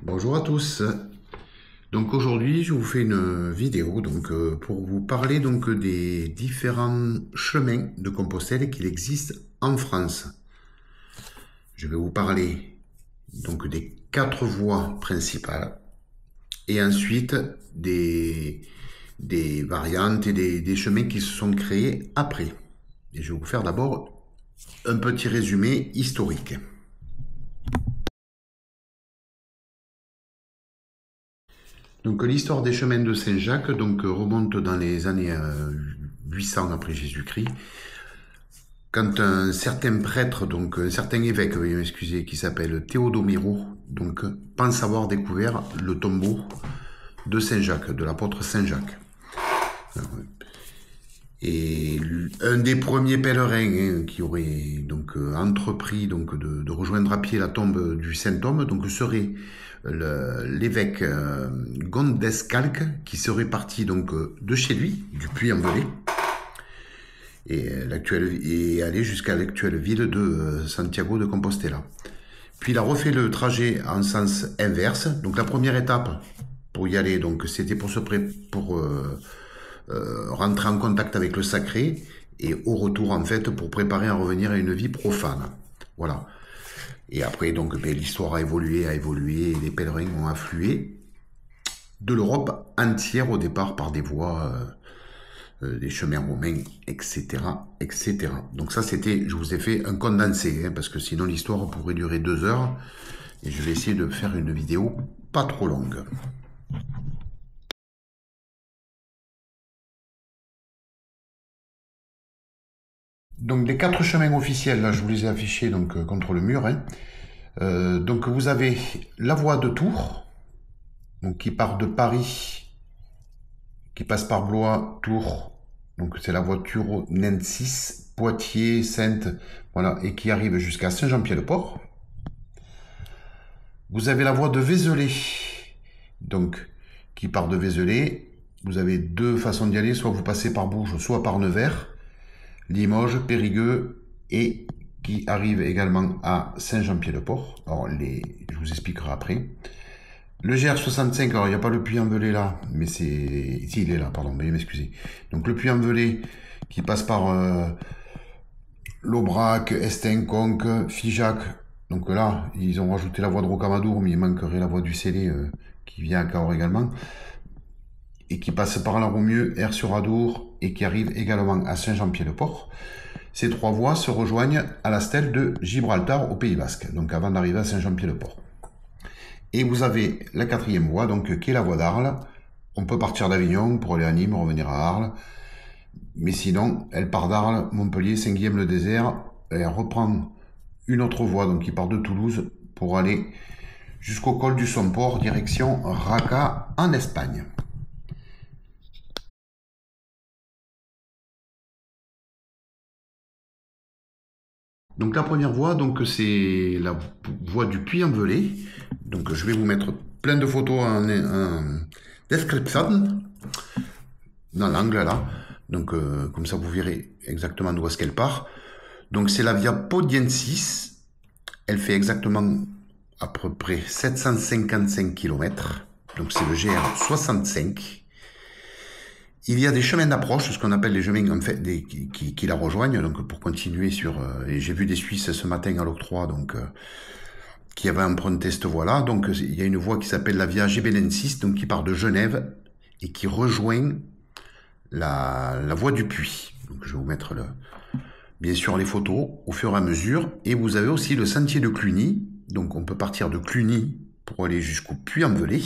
Bonjour à tous. Donc aujourd'hui, je vous fais une vidéo pour vous parler des différents chemins de Compostelle qu'il existe en France. Je vais vous parler des 4 voies principales et ensuite des variantes et des chemins qui se sont créés après. Et je vais vous faire d'abord un petit résumé historique. Donc l'histoire des chemins de Saint-Jacques remonte dans les années 800 après Jésus-Christ, quand un certain prêtre, un certain évêque, veuillez m'excuser, qui s'appelle Théodomiro, pense avoir découvert le tombeau de Saint-Jacques, de l'apôtre Saint-Jacques. Et un des premiers pèlerins qui aurait entrepris de rejoindre à pied la tombe du saint homme serait l'évêque Gondescalc, qui serait parti de chez lui, du Puy-en-Velay, et aller jusqu'à l'actuelle ville de Santiago de Compostela. Puis il a refait le trajet en sens inverse. Donc la première étape pour y aller, c'était pour rentrer en contact avec le sacré, et au retour en fait pour préparer à revenir à une vie profane. Voilà. Et après l'histoire a évolué, et les pèlerins ont afflué de l'Europe entière au départ par des voies, des chemins romains, etc., etc. Donc ça c'était, je vous ai fait un condensé, parce que sinon l'histoire pourrait durer 2 heures, et je vais essayer de faire une vidéo pas trop longue. Donc les 4 chemins officiels, là je vous les ai affichés contre le mur. Donc vous avez la voie de Tours, qui part de Paris, qui passe par Blois, Tours, donc c'est la voie Turonensis, Poitiers, Saintes, voilà, et qui arrive jusqu'à Saint-Jean-Pied-le-Port. Vous avez la voie de Vézelay, qui part de Vézelay. Vous avez 2 façons d'y aller, soit vous passez par Bourges, soit par Nevers, Limoges, Périgueux, et qui arrive également à Saint-Jean-Pied-le-Port. Alors, je vous expliquerai après. Le GR65, alors il n'y a pas le Puy-en-Velay là, mais c'est... Si, il est là, pardon, veuillez m'excuser. Donc le Puy-en-Velay qui passe par l'Aubrac, Estin, Conques, Figeac. Donc là, ils ont rajouté la voie de Rocamadour, mais il manquerait la voie du Célé qui vient à Cahors également. Et qui passe par la Roumieux, Aire-sur-Adour, et qui arrive également à Saint-Jean-Pied-le-Port. Ces 3 voies se rejoignent à la stèle de Gibraltar au Pays Basque, donc avant d'arriver à Saint-Jean-Pied-le-Port. Et vous avez la 4e voie, qui est la voie d'Arles. On peut partir d'Avignon pour aller à Nîmes, revenir à Arles. Mais sinon, elle part d'Arles, Montpellier, Saint-Guilhem-le-Désert, et elle reprend une autre voie, qui part de Toulouse, pour aller jusqu'au col du Somport, direction Raca, en Espagne. Donc la première voie, c'est la voie du Puy-en-Velay. Donc je vais vous mettre plein de photos en description, dans l'angle là. Donc comme ça vous verrez exactement d'où est-ce qu'elle part. Donc c'est la via Podiensis. Elle fait exactement à peu près 755 km. Donc c'est le GR65. Il y a des chemins d'approche, ce qu'on appelle les chemins en fait, qui la rejoignent, pour continuer sur... et j'ai vu des Suisses ce matin à l'octroi, qui avaient emprunté cette voie-là. Donc il y a une voie qui s'appelle la Via Gebelensis, qui part de Genève et qui rejoint la voie du Puy. Donc je vais vous mettre bien sûr les photos au fur et à mesure. Et vous avez aussi le sentier de Cluny. Donc on peut partir de Cluny pour aller jusqu'au Puy-en-Velay.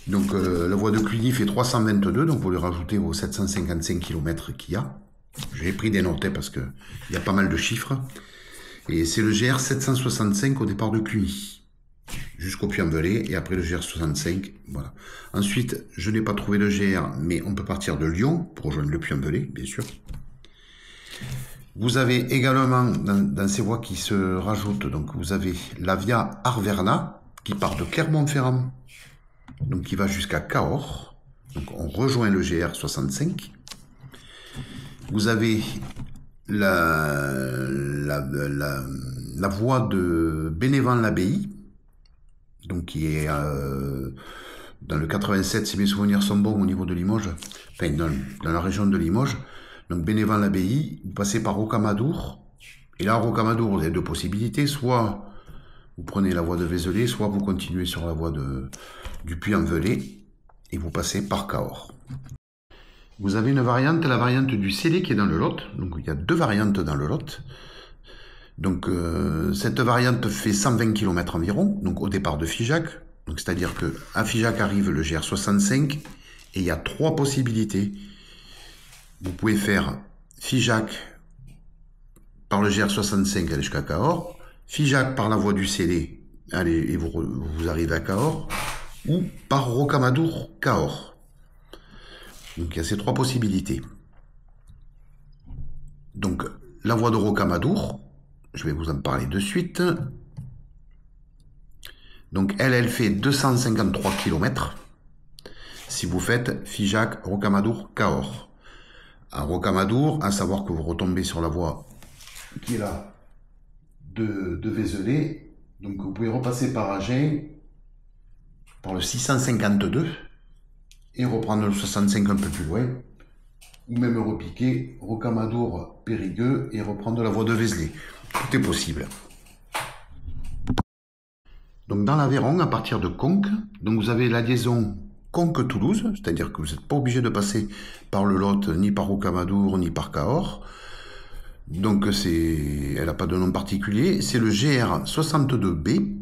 Donc la voie de Cluny fait 322, donc vous lui rajoutez vos 755 km qu'il y a. J'ai pris des notes parce qu'il y a pas mal de chiffres. Et c'est le GR 765 au départ de Cluny, jusqu'au Puy-en-Velay, et après le GR 65, voilà. Ensuite, je n'ai pas trouvé le GR, mais on peut partir de Lyon pour rejoindre le Puy-en-Velay, bien sûr. Vous avez également, dans ces voies qui se rajoutent, vous avez la Via Arverna, qui part de Clermont-Ferrand, qui va jusqu'à Cahors. Donc on rejoint le GR 65. Vous avez la voie de Bénévent-l'Abbaye, donc qui est dans le 87, si mes souvenirs sont bons, au niveau de Limoges, enfin dans la région de Limoges. Donc Bénévent-l'Abbaye, vous passez par Rocamadour, et là à Rocamadour, vous avez deux possibilités, soit vous prenez la voie de Vézelay, soit vous continuez sur la voie du Puy-en-Velay, et vous passez par Cahors. Vous avez une variante, la variante du Célé qui est dans le Lot, donc il y a deux variantes dans le Lot. Donc cette variante fait 120 km environ, donc au départ de Figeac. Donc c'est-à-dire que à Figeac arrive le GR65 et il y a trois possibilités. Vous pouvez faire Figeac par le GR65 aller jusqu'à Cahors, Figeac par la voie du Célé, allez, et vous arrivez à Cahors, ou par Rocamadour Cahors. Donc il y a ces trois possibilités. Donc la voie de Rocamadour, je vais vous en parler de suite. Donc elle fait 253 km. Si vous faites Figeac, Rocamadour, Cahors. À Rocamadour, à savoir que vous retombez sur la voie qui est là de Vézelay. Donc vous pouvez repasser par Agen, par le 652 et reprendre le 65 un peu plus loin. Ou même repiquer Rocamadour, Périgueux et reprendre la voie de Vézelay. Tout est possible. Donc dans l'Aveyron, à partir de Conques, donc vous avez la liaison Conques-Toulouse, c'est-à-dire que vous n'êtes pas obligé de passer par le Lot, ni par Rocamadour, ni par Cahors. Donc elle n'a pas de nom particulier. C'est le GR62B,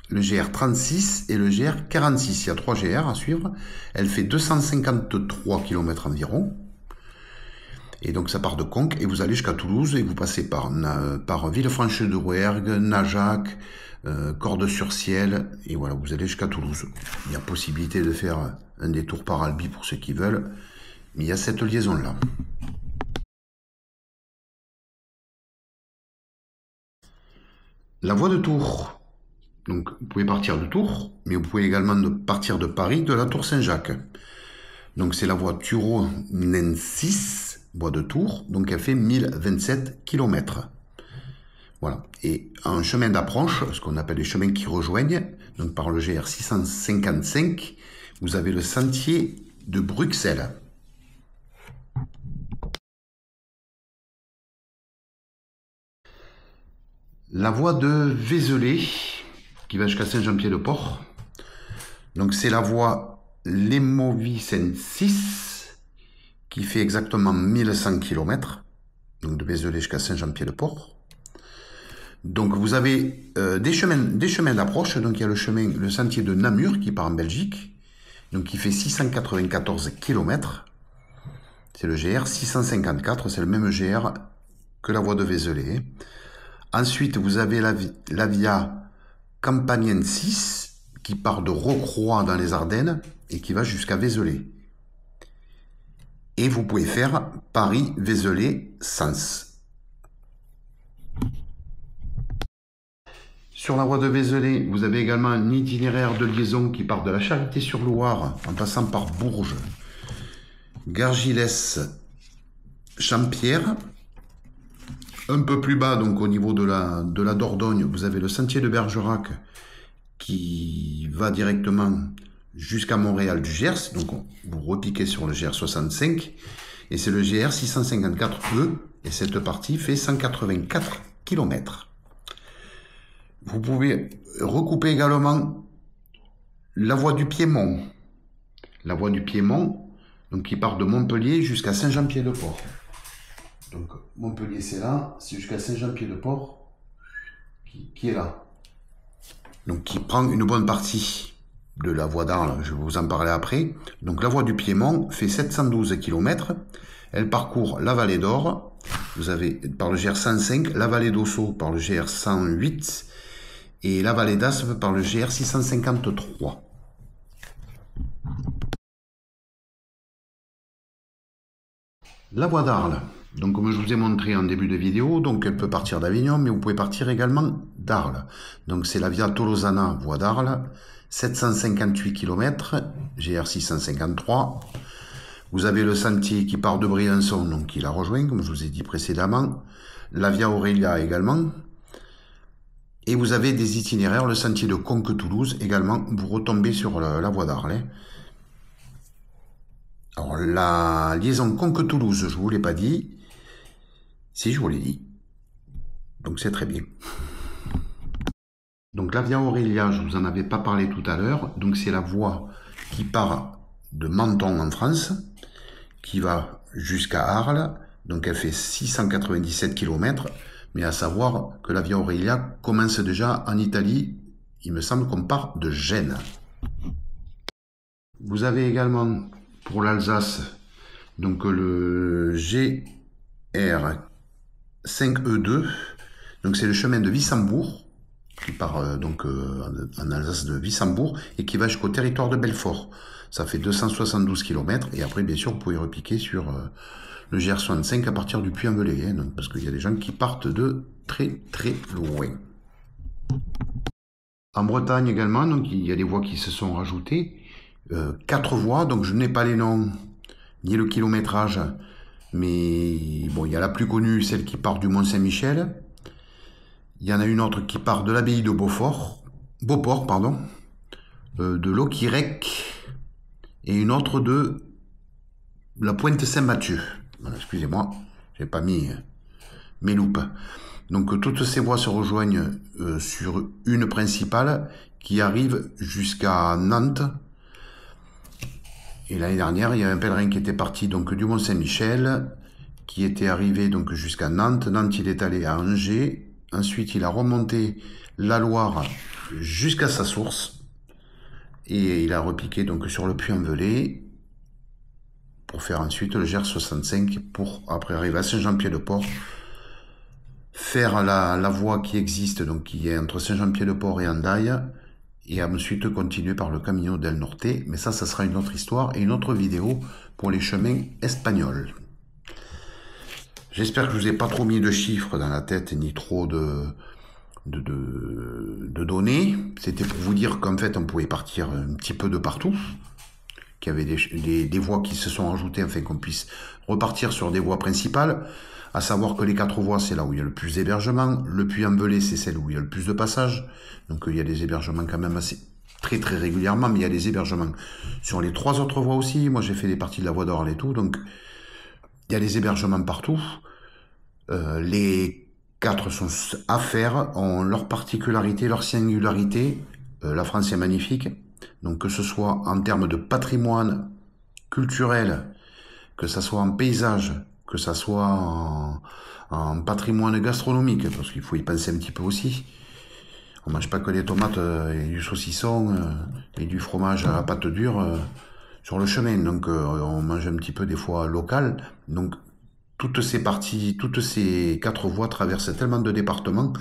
le GR36 et le GR46. Il y a 3 GR à suivre. Elle fait 253 km environ. Et donc ça part de Conques et vous allez jusqu'à Toulouse et vous passez par Villefranche-de-Rouergue, Najac, Cordes-sur-Ciel, et voilà, vous allez jusqu'à Toulouse. Il y a possibilité de faire un détour par Albi pour ceux qui veulent, mais il y a cette liaison-là. La voie de Tours. Donc vous pouvez partir de Tours, mais vous pouvez également partir de Paris, de la Tour Saint-Jacques. Donc c'est la voie Turonensis, voie de Tours, donc elle fait 1027 km. Voilà. Et en chemin d'approche, ce qu'on appelle les chemins qui rejoignent, donc par le GR 655, vous avez le sentier de Bruxelles. La voie de Vézelay, qui va jusqu'à Saint-Jean-Pied-de-Port. Donc c'est la voie Lemovicen-6, qui fait exactement 1100 km, donc de Vézelay jusqu'à Saint-Jean-Pied-de-Port. Donc vous avez des chemins d'approche. Donc il y a le sentier de Namur qui part en Belgique, donc qui fait 694 km. C'est le GR 654, c'est le même GR que la voie de Vézelay. Ensuite vous avez la Via Campanienne 6 qui part de Rocroi dans les Ardennes et qui va jusqu'à Vézelay. Et vous pouvez faire Paris-Vézelay-Sens. Sur la voie de Vézelay, vous avez également un itinéraire de liaison qui part de la Charité-sur-Loire en passant par Bourges, Gargilès, Champierre. Un peu plus bas, donc au niveau de la Dordogne, vous avez le sentier de Bergerac qui va directement jusqu'à Montréal du Gers. Donc vous repiquez sur le GR 65 et c'est le GR 654E et cette partie fait 184 km. Vous pouvez recouper également la voie du Piémont. La voie du Piémont, donc qui part de Montpellier jusqu'à Saint-Jean-Pied-de-Port. Donc Montpellier c'est là, c'est jusqu'à Saint-Jean-Pied-de-Port qui est là. Donc qui prend une bonne partie de la voie d'Arles, je vais vous en parler après. Donc la voie du Piémont fait 712 km. Elle parcourt la vallée d'Or. Vous avez par le GR 105, la vallée d'Ossau par le GR 108 et la vallée d'Aspe par le GR 653. La voie d'Arles, donc comme je vous ai montré en début de vidéo, donc elle peut partir d'Avignon, mais vous pouvez partir également d'Arles. Donc c'est la Via Tolosana, voie d'Arles, 758 km, GR 653. Vous avez le sentier qui part de Briançon, donc qui la rejoint, comme je vous ai dit précédemment. La Via Aurelia également. Et vous avez des itinéraires, le sentier de Conques-Toulouse également, vous retombez sur la voie d'Arles. Hein. Alors la liaison Conques-Toulouse, je vous l'ai pas dit. Si, je vous l'ai dit. Donc c'est très bien. Donc la Via Aurelia, je vous en avais pas parlé tout à l'heure. Donc c'est la voie qui part de Menton en France, qui va jusqu'à Arles. Donc elle fait 697 km. Mais à savoir que la Via Aurelia commence déjà en Italie. Il me semble qu'on part de Gênes. Vous avez également pour l'Alsace donc le GR 5E2. Donc c'est le chemin de Wissembourg qui part en Alsace de Wissembourg et qui va jusqu'au territoire de Belfort. Ça fait 272 km et après bien sûr vous pouvez repiquer sur le GR65 à partir du Puy-en-Velay, hein, parce qu'il y a des gens qui partent de très très loin. En Bretagne également, donc il y a des voies qui se sont rajoutées, 4 voies, donc je n'ai pas les noms ni le kilométrage, mais bon, il y a la plus connue, celle qui part du Mont-Saint-Michel. Il y en a une autre qui part de l'abbaye de Beauport, de Loquirec, et une autre de la Pointe Saint-Mathieu. Voilà, excusez-moi, j'ai pas mis mes loupes. Donc toutes ces voies se rejoignent sur une principale qui arrive jusqu'à Nantes. Et l'année dernière, il y a un pèlerin qui était parti donc du Mont-Saint-Michel, qui était arrivé donc jusqu'à Nantes. Nantes, il est allé à Angers. Ensuite, il a remonté la Loire jusqu'à sa source. Et il a repiqué donc sur le Puy-en-Velay pour faire ensuite le GR65 pour après arriver à Saint-Jean-Pied-de-Port, faire la voie qui existe, donc qui est entre Saint-Jean-Pied-de-Port et Hendaye, et ensuite continuer par le Camino del Norte, mais ça sera une autre histoire et une autre vidéo pour les chemins espagnols. J'espère que je vous ai pas trop mis de chiffres dans la tête, ni trop de données. C'était pour vous dire qu'en fait, on pouvait partir un petit peu de partout, qu'il y avait des voies qui se sont rajoutées afin qu'on puisse repartir sur des voies principales. À savoir que les 4 voies, c'est là où il y a le plus d'hébergements. Le Puy-en-Velay, c'est celle où il y a le plus de passages. Donc il y a des hébergements quand même assez très très régulièrement, mais il y a des hébergements sur les 3 autres voies aussi. Moi, j'ai fait des parties de la voie d'Orle et tout, donc il y a des hébergements partout. Les 4 sont à faire, ont leur particularité, leur singularité. La France est magnifique, donc que ce soit en termes de patrimoine culturel, que ce soit en paysage, que ça soit en patrimoine gastronomique, parce qu'il faut y penser un petit peu aussi. On mange pas que des tomates et du saucisson et du fromage à la pâte dure sur le chemin. Donc on mange un petit peu des fois local. Donc toutes ces parties, toutes ces 4 voies traversent tellement de départements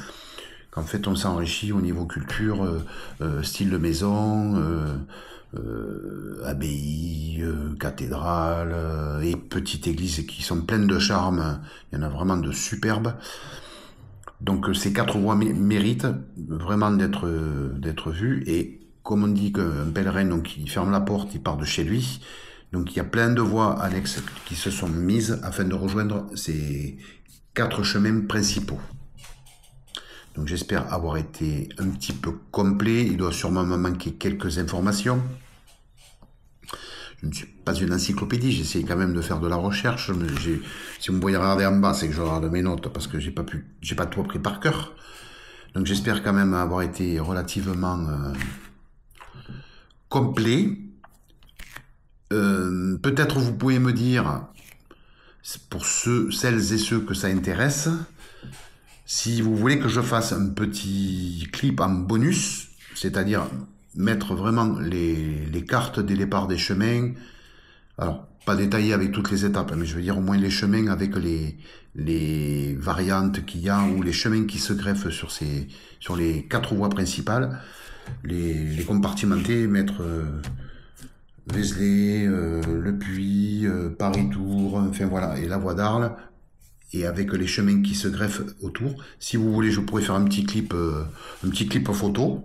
qu'en fait on s'enrichit au niveau culture, style de maison, abbaye, cathédrale et petites églises qui sont pleines de charme. Il y en a vraiment de superbes. Donc ces 4 voies méritent vraiment d'être vues. Et comme on dit qu'un pèlerin, donc il ferme la porte, il part de chez lui. Donc il y a plein de voies annexes qui se sont mises afin de rejoindre ces 4 chemins principaux. Donc j'espère avoir été un petit peu complet. Il doit sûrement me manquer quelques informations. Je ne suis pas une encyclopédie, j'essaie quand même de faire de la recherche. Si vous me voyez regarder en bas, c'est que je regarde mes notes parce que j'ai pas tout appris par cœur. Donc j'espère quand même avoir été relativement complet. Peut-être vous pouvez me dire, pour celles et ceux que ça intéresse, si vous voulez que je fasse un petit clip en bonus, c'est-à-dire mettre vraiment les cartes des départs des chemins, alors pas détaillé avec toutes les étapes, mais je veux dire au moins les chemins avec les variantes qu'il y a, ou les chemins qui se greffent sur les 4 voies principales, les compartimenter, mettre Vézelay, Le Puy, Paris-Tours, enfin voilà, et la voie d'Arles, et avec les chemins qui se greffent autour. Si vous voulez, je pourrais faire un petit clip photo.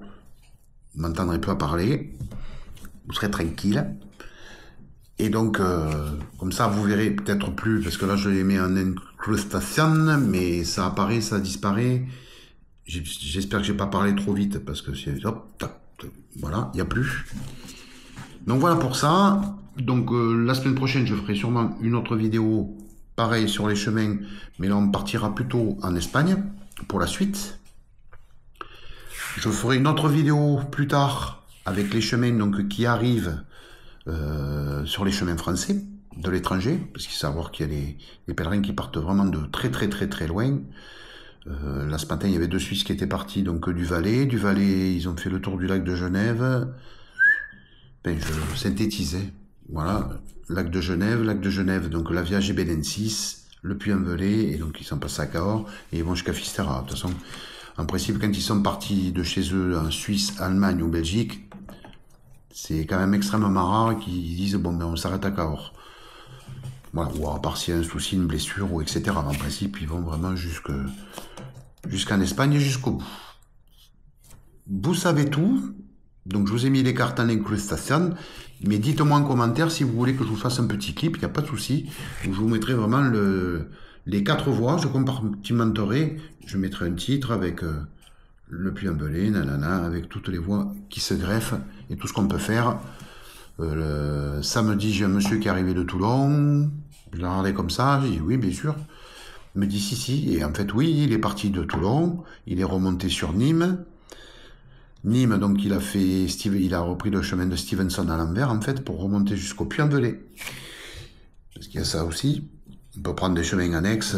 Vous m'entendrez pas parler. Vous serez tranquille. Et donc, comme ça, vous verrez peut-être plus, parce que là, je les mets en incrustation, mais ça apparaît, ça disparaît. J'espère que j'ai pas parlé trop vite parce que c'est hop, tac, voilà, il n'y a plus. Donc voilà pour ça. Donc la semaine prochaine, je ferai sûrement une autre vidéo pareil sur les chemins, mais là on partira plutôt en Espagne pour la suite. Je ferai une autre vidéo plus tard avec les chemins donc qui arrivent sur les chemins français de l'étranger, parce qu'il faut savoir qu'il y a les pèlerins qui partent vraiment de très loin. Là ce matin il y avait 2 Suisses qui étaient partis donc du Valais. Du Valais ils ont fait le tour du lac de Genève. Ben, je synthétisais. Voilà, lac de Genève, donc la Via Gebellensis, le Puy-en-Velay, et donc ils sont passés à Cahors et ils vont jusqu'à Fisterra. De toute façon, en principe, quand ils sont partis de chez eux en Suisse, Allemagne ou Belgique, c'est quand même extrêmement rare qu'ils disent bon ben on s'arrête à Cahors. Voilà, ou à part s'il y a un souci, une blessure, ou etc. En principe, ils vont vraiment jusqu'en Espagne et jusqu'au bout. Vous savez tout. Donc je vous ai mis les cartes en incrustation, mais dites-moi en commentaire si vous voulez que je vous fasse un petit clip, il n'y a pas de souci. Je vous mettrai vraiment les 4 voies, je compartimenterai, je mettrai un titre avec le Puy-en-Velay, nanana, avec toutes les voies qui se greffent et tout ce qu'on peut faire. Le samedi, j'ai un monsieur qui est arrivé de Toulon, je l'ai regardé comme ça, j'ai dit oui bien sûr. Il me dit si, et en fait oui, il est parti de Toulon, il est remonté sur Nîmes. Nîmes, donc il a repris le chemin de Stevenson à l'envers, en fait, pour remonter jusqu'au Puy-en-Velay. Parce qu'il y a ça aussi. On peut prendre des chemins annexes,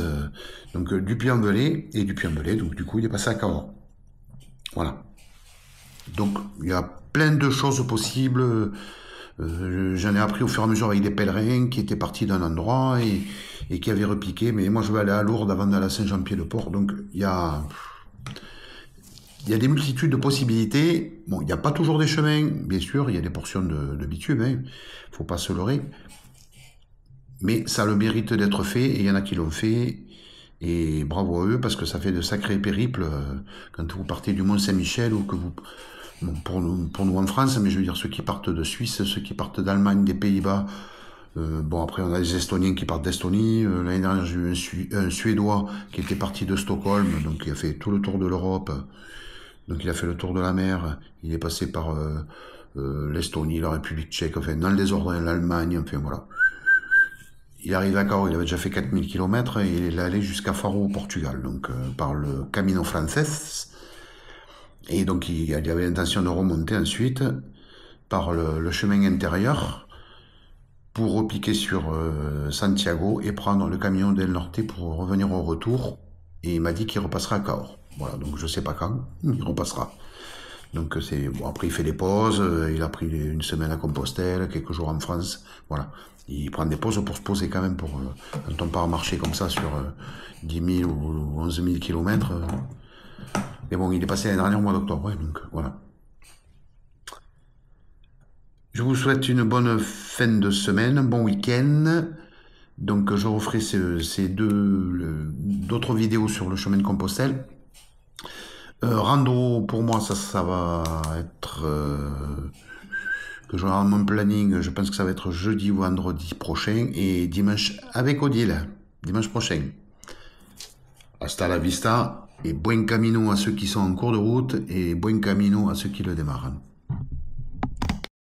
donc du Puy-en-Velay, et du Puy-en-Velay, donc du coup, il est passé à Cahors. Voilà. Donc, il y a plein de choses possibles. J'en ai appris au fur et à mesure avec des pèlerins qui étaient partis d'un endroit et qui avaient repiqué. Mais moi, je vais aller à Lourdes avant d'aller à Saint-Jean-Pied-de-Port, donc il y a des multitudes de possibilités. Bon, il n'y a pas toujours des chemins, bien sûr, il y a des portions de bitume, hein, faut pas se leurrer. Mais ça a le mérite d'être fait, et il y en a qui l'ont fait, et bravo à eux, parce que ça fait de sacrés périples quand vous partez du Mont-Saint-Michel, ou que vous... Bon, pour nous en France, mais je veux dire ceux qui partent de Suisse, ceux qui partent d'Allemagne, des Pays-Bas. Bon, après, on a les Estoniens qui partent d'Estonie. L'année dernière, j'ai eu un Suédois qui était parti de Stockholm, donc il a fait tout le tour de l'Europe. Donc il a fait le tour de la mer, il est passé par l'Estonie, la République tchèque, enfin dans le désordre, l'Allemagne, enfin voilà. Il arrive à Cahors, il avait déjà fait 4000 km et il est allé jusqu'à Faro au Portugal, donc par le Camino Frances. Et donc il avait l'intention de remonter ensuite par le chemin intérieur pour repiquer sur Santiago et prendre le Camino del Norte pour revenir au retour. Et il m'a dit qu'il repassera à Cahors. Voilà, donc je sais pas quand, il repassera. Donc c'est bon, après il fait des pauses, il a pris une semaine à Compostelle, quelques jours en France, voilà. Il prend des pauses pour se poser quand même, pour quand on part marcher comme ça sur 10 000 ou 11 000 km. Mais bon, il est passé l'année dernière au mois d'octobre, ouais, donc voilà. Je vous souhaite une bonne fin de semaine, un bon week-end. Donc je referai d'autres vidéos sur le chemin de Compostelle. Rando, pour moi, ça va être... que je regarde mon planning, je pense que ça va être jeudi ou vendredi prochain, et dimanche avec Odile, dimanche prochain. Hasta la vista, et buen camino à ceux qui sont en cours de route, et buen camino à ceux qui le démarrent.